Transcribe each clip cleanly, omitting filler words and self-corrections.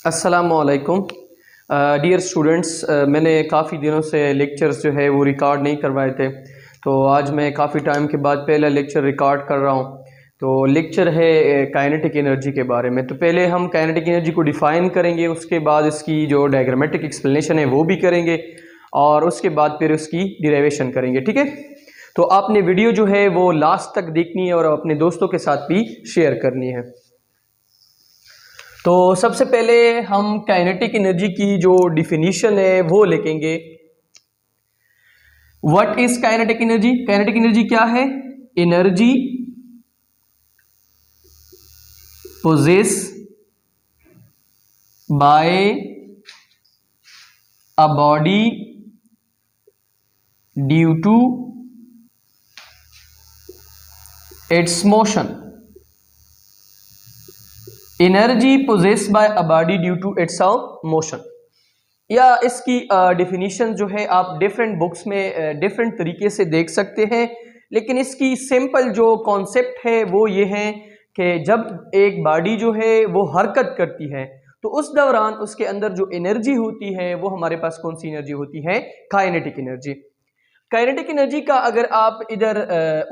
अस्सलामुअलैकुम dear students, मैंने काफ़ी दिनों से लेक्चर्स जो है वो रिकॉर्ड नहीं करवाए थे। तो आज मैं काफ़ी टाइम के बाद पहला लेक्चर रिकॉर्ड कर रहा हूँ। तो लेक्चर है काइनेटिक एनर्जी के बारे में। तो पहले हम काइनेटिक एनर्जी को डिफ़ाइन करेंगे, उसके बाद इसकी जो डायग्रामेटिक एक्सप्लेनेशन है वो भी करेंगे और उसके बाद फिर उसकी डिराइवेशन करेंगे। ठीक है, तो आपने वीडियो जो है वो लास्ट तक देखनी है और अपने दोस्तों के साथ भी शेयर करनी है। तो सबसे पहले हम काइनेटिक एनर्जी की जो डिफिनीशन है वो लिखेंगे। What is kinetic energy? Kinetic energy क्या है? Energy possess by a body due to its motion. Energy possess by a body due to its motion, या इसकी डिफिनीशन जो है आप डिफरेंट बुक्स में डिफरेंट तरीके से देख सकते हैं, लेकिन इसकी सिंपल जो कॉन्सेप्ट है वो ये है कि जब एक बॉडी जो है वो हरकत करती है तो उस दौरान उसके अंदर जो एनर्जी होती है वो हमारे पास कौन सी एनर्जी होती है? Kinetic energy. काइनेटिक एनर्जी का अगर आप इधर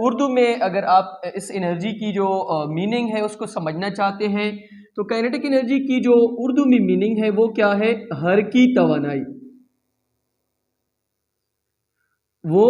उर्दू में अगर आप इस एनर्जी की जो मीनिंग है उसको समझना चाहते हैं तो काइनेटिक एनर्जी की जो उर्दू में मीनिंग है वो क्या है? हर की तवानाई। वो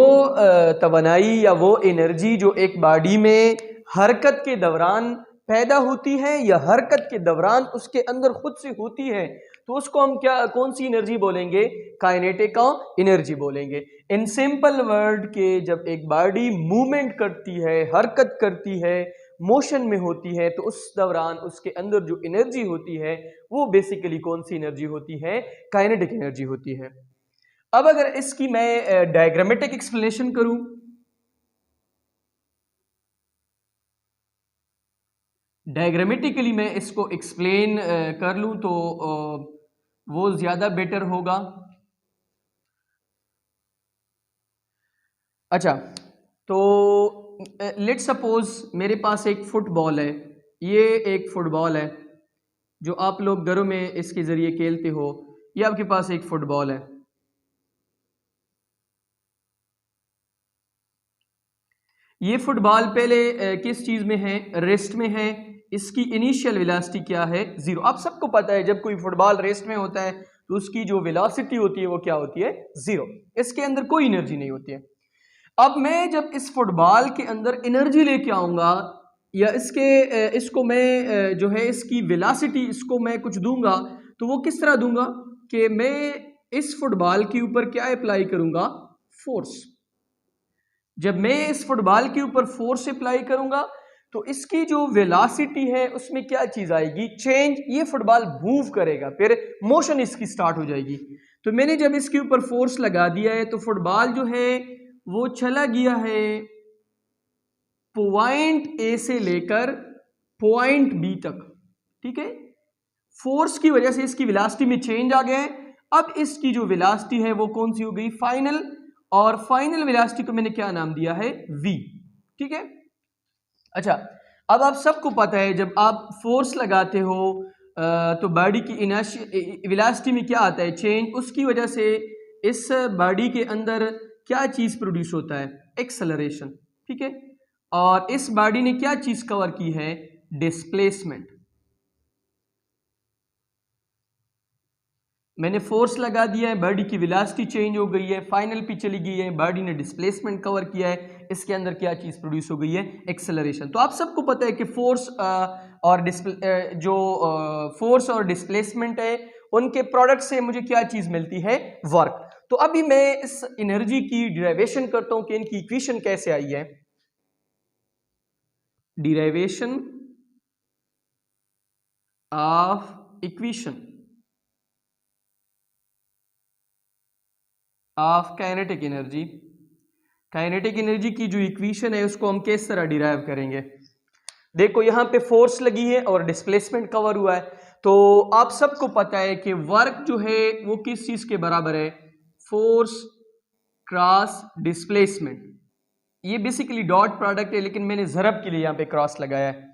तवानाई या वो एनर्जी जो एक बॉडी में हरकत के दौरान पैदा होती है या हरकत के दौरान उसके अंदर खुद से होती है, तो उसको हम क्या कौन सी एनर्जी बोलेंगे? काइनेटिक एनर्जी बोलेंगे। इन सिंपल वर्ड के जब एक बॉडी मूवमेंट करती है, हरकत करती है, मोशन में होती है, तो उस दौरान उसके अंदर जो एनर्जी होती है वो बेसिकली कौन सी एनर्जी होती है? काइनेटिक एनर्जी होती है। अब अगर इसकी मैं डायग्रामेटिक एक्सप्लेनेशन करूं, डायग्रामेटिकली मैं इसको एक्सप्लेन कर लूं तो वो ज्यादा बेटर होगा। अच्छा, तो लेट्स सपोज मेरे पास एक फुटबॉल है। ये एक फुटबॉल है जो आप लोग घरों में इसके जरिए खेलते हो। ये आपके पास एक फुटबॉल है। ये फुटबॉल पहले किस चीज में है? रेस्ट में है। इसकी इनिशियल वेलोसिटी क्या है? जीरो। आप सबको पता है जब कोई फुटबॉल रेस्ट में होता है तो उसकी जो वेलोसिटी होती है वो क्या होती है? जीरो। इसके अंदर कोई एनर्जी नहीं होती है। अब मैं जब इस फुटबॉल के अंदर एनर्जी लेके आऊंगा या इसको मैं जो है इसकी वेलोसिटी इसको मैं कुछ दूंगा, तो वो किस तरह दूंगा कि मैं इस फुटबॉल के ऊपर क्या अप्लाई करूंगा? फोर्स। जब मैं इस फुटबॉल के ऊपर फोर्स अप्लाई करूंगा तो इसकी जो वेलोसिटी है उसमें क्या चीज आएगी? चेंज। ये फुटबॉल मूव करेगा, फिर मोशन इसकी स्टार्ट हो जाएगी। तो मैंने जब इसके ऊपर फोर्स लगा दिया है तो फुटबॉल जो है वो चला गया है पॉइंट ए से लेकर पॉइंट बी तक। ठीक है, फोर्स की वजह से इसकी वेलोसिटी में चेंज आ गया है। अब इसकी जो वेलोसिटी है वो कौन सी हो गई? फाइनल। और फाइनल वेलोसिटी को मैंने क्या नाम दिया है? v। ठीक है। अच्छा, अब आप सबको पता है जब आप फोर्स लगाते हो तो बॉडी की वेलोसिटी में क्या आता है? चेंज। उसकी वजह से इस बॉडी के अंदर क्या चीज प्रोड्यूस होता है? एक्सेलरेशन। ठीक है, और इस बॉडी ने क्या चीज कवर की है? डिस्प्लेसमेंट। मैंने फोर्स लगा दिया है, बॉडी की वेलोसिटी चेंज हो गई है, फाइनल पे चली गई है, बॉडी ने डिस्प्लेसमेंट कवर किया है, इसके अंदर क्या चीज प्रोड्यूस हो गई है? एक्सेलरेशन। तो आप सबको पता है कि फोर्स और डिस्प्लेसमेंट है उनके प्रोडक्ट से मुझे क्या चीज मिलती है? वर्क। तो अभी मैं इस एनर्जी की डिराइवेशन करता हूं कि इनकी इक्वेशन कैसे आई है। Derivation of equation of kinetic energy. Kinetic energy की जो इक्वेशन है उसको हम किस तरह डिराइव करेंगे? देखो, यहां पे फोर्स लगी है और डिस्प्लेसमेंट कवर हुआ है, तो आप सबको पता है कि वर्क जो है वो किस चीज के बराबर है? Force cross displacement. ये बेसिकली डॉट प्रोडक्ट है, लेकिन मैंने ज़रब के लिए यहां पे क्रॉस लगाया है।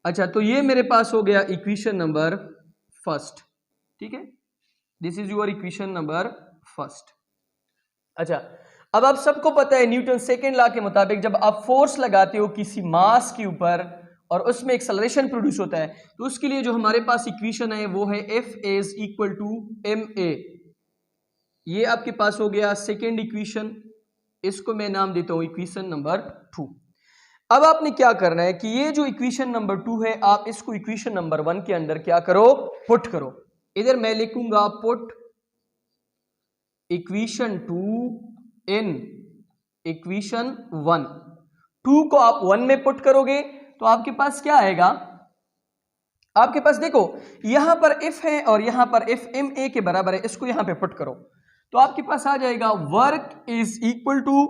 अच्छा, तो ये मेरे पास हो गया इक्वेशन नंबर फर्स्ट। ठीक है, this is your equation number first. अच्छा, अब आप सबको पता है न्यूटन सेकेंड लॉ के मुताबिक जब आप फोर्स लगाते हो किसी मास के ऊपर और उसमें एक्सेलरेशन प्रोड्यूस होता है, तो उसके लिए जो हमारे पास इक्वेशन है वो है F is equal to ma। ये आपके पास हो गया सेकेंड इक्वेशन, इसको मैं नाम देता हूं इक्वेशन नंबर 2। अब आपने क्या करना है कि ये जो इक्वेशन नंबर 2 है, आप इसको इक्वेशन नंबर 1 के अंदर क्या करो, पुट करो। इधर मैं लिखूंगा पुट इक्वेशन 2 इन इक्वेशन 1। 2 को आप 1 में पुट करोगे तो आपके पास क्या आएगा, आपके पास देखो यहां पर F है और यहां पर F ma के बराबर है, इसको यहां पे पुट करो तो आपके पास आ जाएगा work is equal to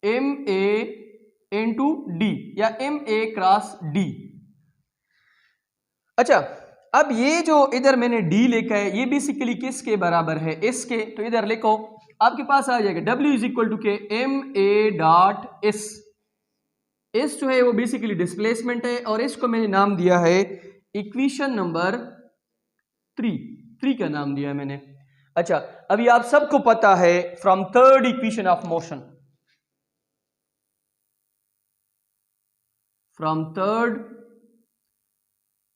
ma into d या ma क्रॉस डी। अच्छा, अब ये जो इधर मैंने d लिखा है ये बेसिकली किसके बराबर है, इसके। तो इधर लिखो, आपके पास आ जाएगा W इज इक्वल टू के ma डॉट एस। एस जो है वो बेसिकली डिस्प्लेसमेंट है और इसको मैंने नाम दिया है इक्वेशन नंबर 3 का नाम दिया है मैंने। अच्छा, अभी आप सबको पता है from third equation of motion, from third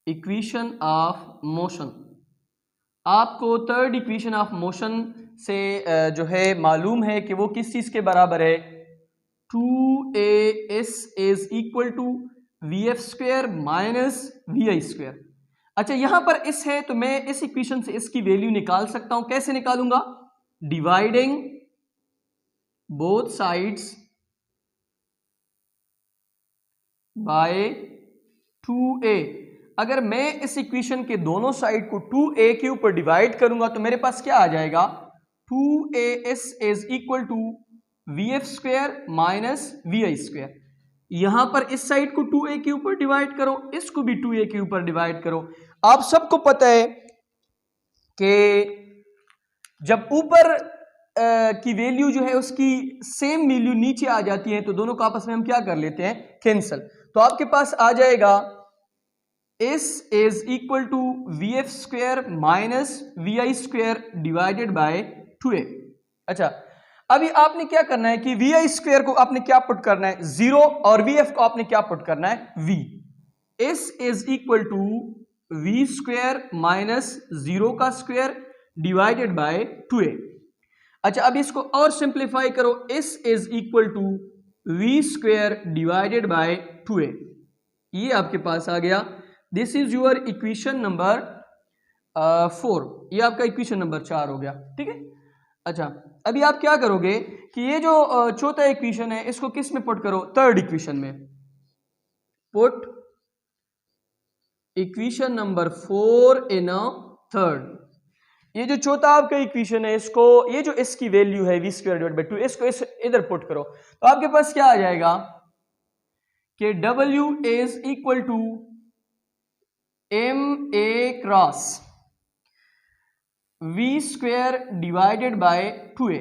equation of motion, आपको थर्ड इक्वेशन ऑफ मोशन से जो है मालूम है कि वो किस चीज के बराबर है, 2as is equal to vf square minus vi square. अच्छा, यहां पर इस है तो मैं इस इक्वेशन से इसकी वैल्यू निकाल सकता हूं। कैसे निकालूंगा, dividing both sides by 2a। अगर मैं इस इक्वेशन के दोनों साइड को 2a के ऊपर डिवाइड करूंगा तो मेरे पास क्या आ जाएगा, 2as is equal to vf square minus vi square. यहां पर इस साइड को 2a के ऊपर डिवाइड करो, इसको भी 2a के ऊपर डिवाइड करो। आप सबको पता है कि जब ऊपर की वैल्यू जो है उसकी सेम वैल्यू नीचे आ जाती है तो दोनों को आपस में हम क्या कर लेते हैं, कैंसिल। तो आपके पास आ जाएगा s is equal to vf square minus vi square divided by 2a। अच्छा, अभी आपने क्या करना है कि vi स्क्वायर को आपने क्या पुट करना है, 0, और vf को आपने क्या पुट करना है, v। s is equal to v square minus 0 का स्क्वायर डिवाइडेड बाय 2a। अच्छा, अब इसको और सिंप्लीफाई करो, s is equal to v square divided by 2a। ये आपके पास आ गया, this is your equation number 4। ये आपका इक्वेशन नंबर 4 हो गया, ठीक है। अच्छा, अभी आप क्या करोगे कि ये जो चौथा इक्वेशन है इसको किस में पुट करो, थर्ड इक्वेशन में। Put equation number 4 in a third. ये जो चौथा आपका इक्वेशन है इसको, ये जो इसकी वैल्यू है v स्क्वायर डिवाइड बाय 2, इसको इधर पुट करो तो आपके पास क्या आ जाएगा कि W is equal to ma cross v square divided by 2a।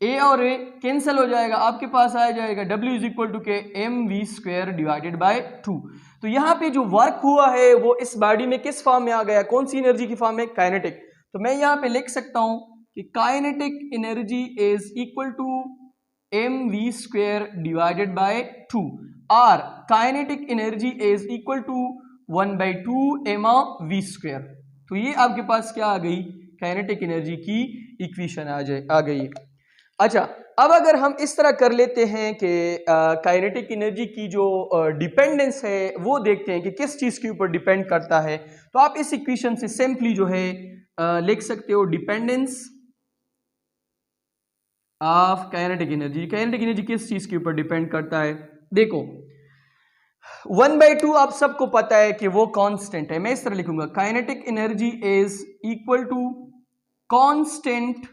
a और a कैंसिल हो जाएगा, आपके पास आ जाएगा W is equal to k mv square divided by 2। तो यहाँ पे जो वर्क हुआ है वो इस बॉडी में किस फॉर्म में आ गया, कौन सी एनर्जी की फॉर्म में, काइनेटिक। तो मैं यहाँ पे लिख सकता हूं कि kinetic energy is equal to mv square divided by 2 और kinetic energy is equal to 1/2 mv square. तो ये आपके पास क्या आ गई, काइनेटिक एनर्जी की इक्वेशन आ गई। अच्छा, अब अगर हम इस तरह कर लेते हैं कि काइनेटिक एनर्जी की जो डिपेंडेंस है वो देखते हैं कि किस चीज़ के ऊपर डिपेंड करता है, तो आप इस इक्वेशन से सिंपली जो है लिख सकते हो dependence of kinetic energy. Kinetic energy किस चीज़ के ऊपर डिपेंड करता है, देखो 1/2 आप सबको पता है कि वो कांस्टेंट है। मैं इस तरह लिखूंगा, kinetic energy is equal to constant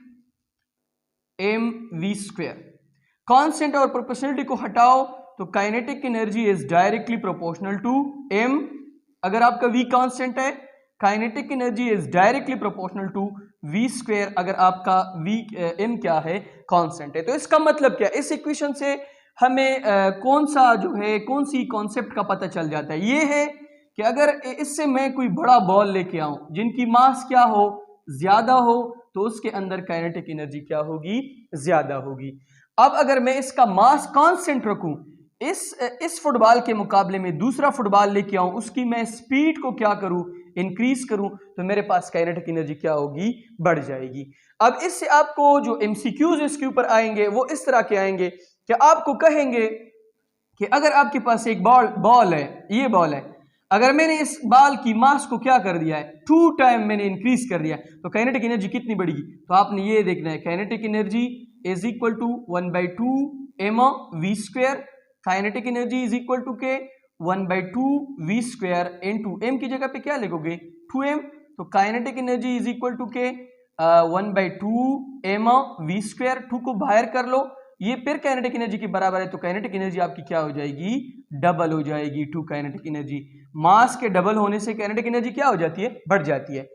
mv square. Constant और प्रोपोर्शनलिटी को हटाओ तो kinetic energy is directly proportional to m। अगर आपका v कांस्टेंट है, kinetic energy is directly proportional to v square अगर आपका v m क्या है, कांस्टेंट है। तो इसका मतलब क्या, इस इक्वेशन से हमें कौन सा जो है, कौन सी कॉन्सेप्ट का पता चल जाता है, ये है कि अगर इससे मैं कोई बड़ा बॉल लेके आऊं जिनकी मास क्या हो, ज्यादा हो, तो उसके अंदर काइनेटिक एनर्जी क्या होगी, ज्यादा होगी। अब अगर मैं इसका मास कांस्टेंट रखूं, इस फुटबॉल के मुकाबले में दूसरा फुटबॉल लेके आऊं, उसकी मैं स्पीड को क्या करूं, इंक्रीज करूं, तो मेरे पास काइनेटिक एनर्जी क्या होगी, बढ़ जाएगी। अब इससे आपको जो एमसीक्यूज इसके ऊपर आएंगे वो इस तरह के आएंगे कि आपको कहेंगे कि अगर आपके पास एक बॉल है, ये बॉल है, अगर मैंने इस बॉल की मास को क्या कर दिया है, 2 टाइम मैंने इंक्रीज कर दिया है, तो काइनेटिक एनर्जी कितनी बढ़ेगी। तो आपने ये देखना है, kinetic energy is equal to 1/2 mv²। Kinetic energy is equal to k 1/2 v² into m की जगह पे क्या लिखोगे, 2m। तो kinetic energy is equal to k 1/2 mv²। 2 को बाहर कर लो, ये फिर काइनेटिक एनर्जी के बराबर है, तो काइनेटिक एनर्जी आपकी क्या हो जाएगी, डबल हो जाएगी। 2 काइनेटिक एनर्जी, मास के डबल होने से काइनेटिक एनर्जी क्या हो जाती है, बढ़ जाती है।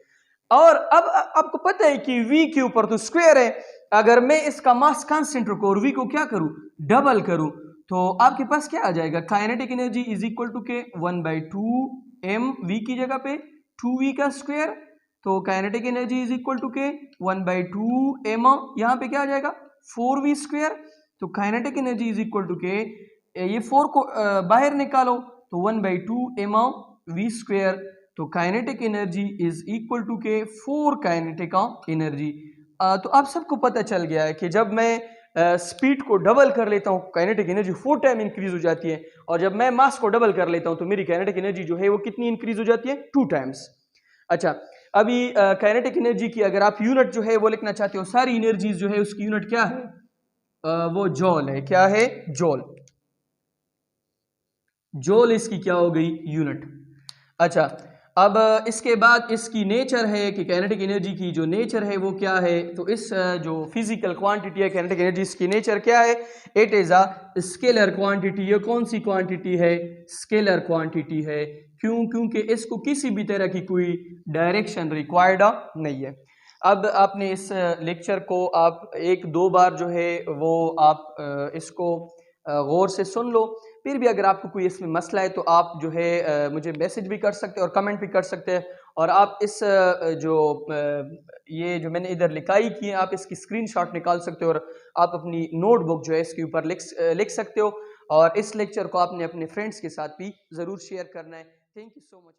और अब आपको पता है कि v के ऊपर तो स्क्वायर है, अगर मैं इसका मास कांस्टेंट रखूं और v को क्या करूं, डबल करूं, तो आपके पास क्या आ जाएगा, kinetic energy is equal to k 1/2 m v की जगह पे 2v का स्क्वायर। तो kinetic energy is equal to k 1/2 m, यहाँ पे क्या आ जाएगा 4v²। तो kinetic energy is equal to k, ये 4 को बाहर निकालो तो 1/2 mv²। तो kinetic energy is equal to k 4 kinetic energy. तो आप सबको पता चल गया है कि जब मैं स्पीड को डबल कर लेता हूँ, काइनेटिक एनर्जी 4 टाइम इंक्रीज हो जाती है, और जब मैं मास को डबल कर लेता हूँ तो मेरी काइनेटिक एनर्जी जो है वो कितनी इंक्रीज हो जाती है, 2 टाइम्स। अच्छा, अभी काइनेटिक एनर्जी की अगर आप यूनिट जो है वो लिखना चाहते हो, सारी एनर्जीज जो है उसकी यूनिट क्या है, वो जॉल है। क्या है, जॉल। जॉल इसकी क्या हो गई, यूनिट। अच्छा, अब इसके बाद इसकी नेचर है कि काइनेटिक एनर्जी की जो नेचर है वो क्या है। तो इस जो फिजिकल क्वांटिटी है काइनेटिक एनर्जी, इसकी नेचर क्या है, it is a scalar quantity. ये कौन सी क्वांटिटी है, स्केलर क्वांटिटी है। क्यों, क्योंकि इसको किसी भी तरह की कोई डायरेक्शन रिक्वायर्ड नहीं है। अब आपने इस लेक्चर को आप 1-2 बार जो है वो आप इसको गौर से सुन लो। फिर भी अगर आपको कोई इसमें मसला है तो आप जो है मुझे मैसेज भी कर सकते हैं और कमेंट भी कर सकते हैं। और आप इस ये जो मैंने इधर लिखाई की है, आप इसकी स्क्रीनशॉट निकाल सकते हो और आप अपनी नोटबुक जो है इसके ऊपर लिख सकते हो। और इस लेक्चर को आपने अपने फ्रेंड्स के साथ भी ज़रूर शेयर करना है। Thank you so much.